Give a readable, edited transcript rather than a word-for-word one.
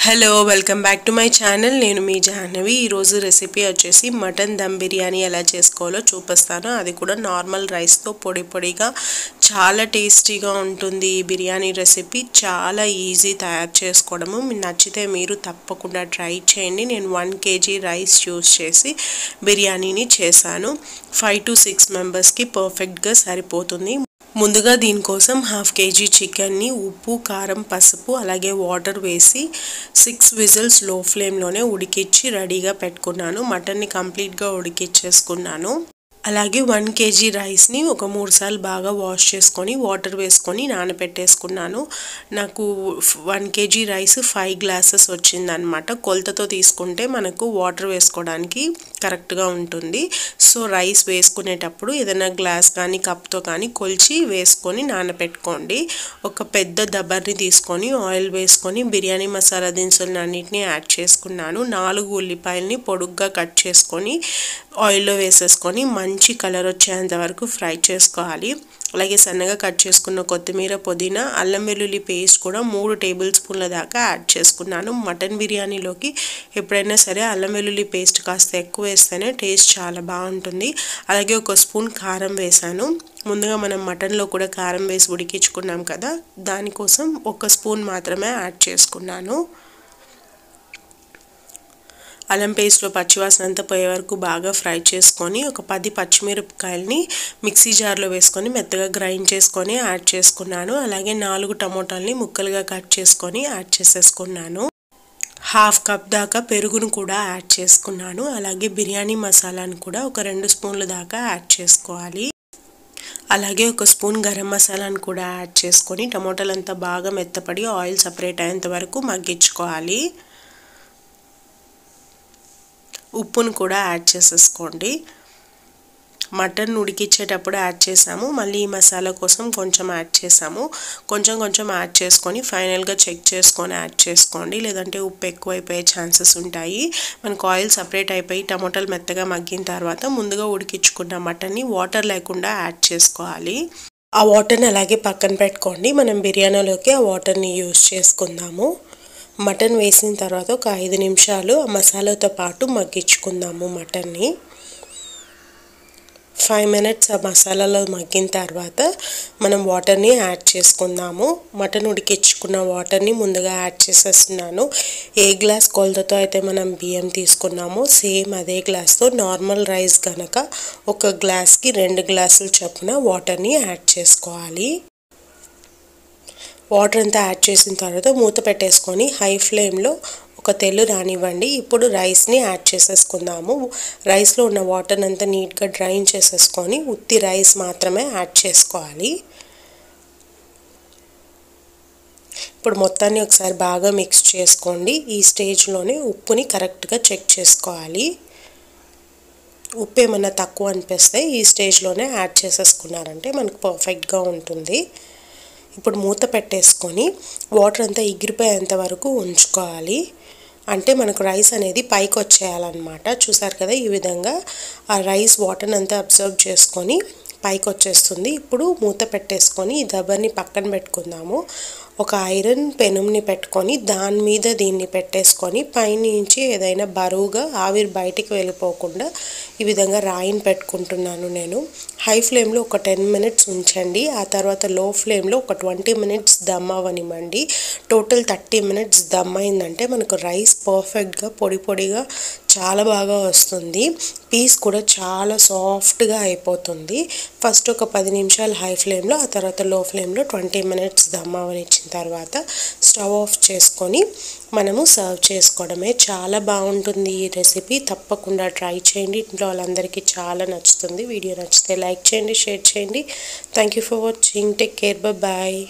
Hello welcome back to my channel. నేను మీ జాహ్నవి. ఈరోజు recipe వచ్చేసి మటన్ దమ్ బిర్యానీ ఎలా చేసుకోవాలో చూపిస్తాను. అది కూడా నార్మల్ రైస్తో పొడి పొడిగా చాలా టేస్టీగా ఉంటుంది. ఈ బిర్యానీ రెసిపీ చాలా ఈజీ తయారు చేసుకోవడము. నచ్చితే మీరు తప్పకుండా ట్రై చేయండి. నేను 1 kg రైస్ యూస్ చేసి బిర్యానీని చేశాను. 5 to 6 మెంబర్స్కి పర్ఫెక్ట్గా సరిపోతుంది. ముందుగా దీనికోసం 1/2 kg చికెన్ని ఉప్పు, కారం, పసుపు అలాగే వాటర్ వేసి 6 విజిల్స్ లో ఫ్లేమ్లోనే ఉడికించి రెడీగా పెట్టుకున్నాను. మటన్ని కంప్లీట్గా ఉడికించేసుకున్నాను. అలాగే 1 kg రైస్ని ఒక 3 సార్లు బాగా వాష్ చేసుకొని వాటర్ వేసుకొని నానబెట్టేసుకున్నాను. నాకు 1 kg రైస్ 5 గ్లాసెస్ వచ్చిందనమాట. కొలతతో తీసుకుంటే మనకు వాటర్ వేసుకోవడానికి కరెక్ట్గా ఉంటుంది. సో రైస్ వేసుకునేటప్పుడు ఏదైనా గ్లాస్ కానీ కప్తో కానీ కొలిచి వేసుకొని నానబెట్టుకోండి. ఒక పెద్ద దబ్బర్ని తీసుకొని ఆయిల్ వేసుకొని బిర్యానీ మసాలా దినుసులను అన్నింటినీ యాడ్ చేసుకున్నాను. 4 ఉల్లిపాయలని పొడుగ్గా కట్ చేసుకొని ఆయిల్లో వేసేసుకొని మంచి కలర్ వచ్చేంత వరకు ఫ్రై చేసుకోవాలి. అలాగే సన్నగా కట్ చేసుకున్న కొత్తిమీర, పుదీనా, అల్లం వెల్లుల్లి పేస్ట్ కూడా 3 టేబుల్ స్పూన్ల దాకా యాడ్ చేసుకున్నాను. మటన్ బిర్యానీలోకి ఎప్పుడైనా సరే అల్లం వెల్లుల్లి పేస్ట్ కాస్త ఎక్కువ వేస్తేనే టేస్ట్ చాలా బాగుంటుంది. అలాగే 1 స్పూన్ కారం వేసాను. ముందుగా మనం మటన్లో కూడా కారం వేసి ఉడికించుకున్నాం కదా, దానికోసం 1 స్పూన్ మాత్రమే యాడ్ చేసుకున్నాను. అల్లం పేస్ట్లో పచ్చివాసన అంతా పోయే వరకు బాగా ఫ్రై చేసుకొని ఒక 10 పచ్చిమిరపకాయలని మిక్సీ జార్లో వేసుకొని మెత్తగా గ్రైండ్ చేసుకొని యాడ్ చేసుకున్నాను. అలాగే 4 టమోటాలని ముక్కలుగా కట్ చేసుకొని యాడ్ చేసేసుకున్నాను. 1/2 కప్ దాకా పెరుగును కూడా యాడ్ చేసుకున్నాను. అలాగే బిర్యానీ మసాలాను కూడా ఒక 2 స్పూన్ల దాకా యాడ్ చేసుకోవాలి. అలాగే 1 స్పూన్ గరం మసాలాను కూడా యాడ్ చేసుకొని టమోటాలంతా బాగా మెత్తపడి ఆయిల్ సపరేట్ అయ్యేంత వరకు మగ్గించుకోవాలి. ఉప్పును కూడా యాడ్ చేసేసుకోండి. మటన్ ఉడికించేటప్పుడు యాడ్ చేసాము, మళ్ళీ ఈ మసాలా కోసం కొంచెం యాడ్ చేసాము. కొంచెం యాడ్ చేసుకొని ఫైనల్గా చెక్ చేసుకొని యాడ్ చేసుకోండి, లేదంటే ఉప్పు ఎక్కువైపోయే ఛాన్సెస్ ఉంటాయి. మనకు ఆయిల్ సపరేట్ అయిపోయి టమోటాలు మెత్తగా మగ్గిన తర్వాత ముందుగా ఉడికించుకున్న మటన్ని వాటర్ లేకుండా యాడ్ చేసుకోవాలి. ఆ వాటర్ని అలాగే పక్కన పెట్టుకోండి. మనం బిర్యానీలోకి ఆ వాటర్ని యూజ్ చేసుకుందాము. మటన్ వేసిన తర్వాత ఒక 5 నిమిషాలు ఆ మసాలాతో పాటు మగ్గించుకుందాము. మటన్ని 5 minutes ఆ మసాలాలో మగ్గిన తర్వాత మనం వాటర్ని యాడ్ చేసుకుందాము. మటన్ ఉడికించుకున్న వాటర్ని ముందుగా యాడ్ చేసేస్తున్నాను. ఏ గ్లాస్ కొలతతో అయితే మనం బియ్యం తీసుకున్నామో సేమ్ అదే గ్లాస్తో నార్మల్ రైస్ కనుక 1 గ్లాస్కి 2 గ్లాసులు చొప్పున వాటర్ని యాడ్ చేసుకోవాలి. వాటర్ అంతా యాడ్ చేసిన తర్వాత మూత పెట్టేసుకొని హై ఫ్లేమ్లో ఒక తెల్లు రానివ్వండి. ఇప్పుడు రైస్ని యాడ్ చేసేసుకుందాము. రైస్లో ఉన్న వాటర్ అంతా నీట్గా డ్రైన్ చేసేసుకొని ఉత్తి రైస్ మాత్రమే యాడ్ చేసుకోవాలి. ఇప్పుడు మొత్తాన్ని ఒకసారి బాగా మిక్స్ చేసుకోండి. ఈ స్టేజ్లోనే ఉప్పుని కరెక్ట్గా చెక్ చేసుకోవాలి. ఉప్పు ఏమన్నా తక్కువ అనిపిస్తే ఈ స్టేజ్లోనే యాడ్ చేసేసుకున్నారంటే మనకు పర్ఫెక్ట్గా ఉంటుంది. ఇప్పుడు మూత పెట్టేసుకొని వాటర్ అంతా ఎగిరిపోయేంత వరకు ఉంచుకోవాలి. అంటే మనకు రైస్ అనేది పైకి వచ్చేయాలన్నమాట. చూసారు కదా, ఈ విధంగా ఆ రైస్ వాటర్ అంతా అబ్జర్వ్ చేసుకొని పైకి వచ్చేస్తుంది. ఇప్పుడు మూత పెట్టేసుకొని ఈ దబ్బర్ని పక్కన పెట్టుకుందాము. ఒక ఐరన్ పెనంని పెట్టుకొని దాని మీద దీన్ని పెట్టేసుకొని పైనుంచి ఏదైనా బరువుగా ఆవిరి బయటికి వెళ్ళిపోకుండా ఈ విధంగా రాయిని పెట్టుకుంటున్నాను నేను. హై ఫ్లేమ్లో ఒక 10 minutes ఉంచండి. ఆ తర్వాత లో ఫ్లేమ్లో ఒక 20 minutes దమ్ అవ్వనివ్వండి. టోటల్ 30 minutes దమ్ అయిందంటే మనకు రైస్ పర్ఫెక్ట్గా పొడి పొడిగా చాలా బాగా వస్తుంది. పీస్ కూడా చాలా సాఫ్ట్గా అయిపోతుంది. ఫస్ట్ ఒక 10 నిమిషాలు హై ఫ్లేమ్లో, ఆ తర్వాత లో ఫ్లేమ్లో 20 minutes దమ్ అవనిచ్చిన తర్వాత స్టవ్ ఆఫ్ చేసుకొని మనము సర్వ్ చేసుకోవడమే. చాలా బాగుంటుంది ఈ రెసిపీ. తప్పకుండా ట్రై చేయండి. ఇంట్లో వాళ్ళందరికీ చాలా నచ్చుతుంది. వీడియో నచ్చితే లైక్ చేయండి, షేర్ చేయండి. Thank you for watching. Take care. Bye.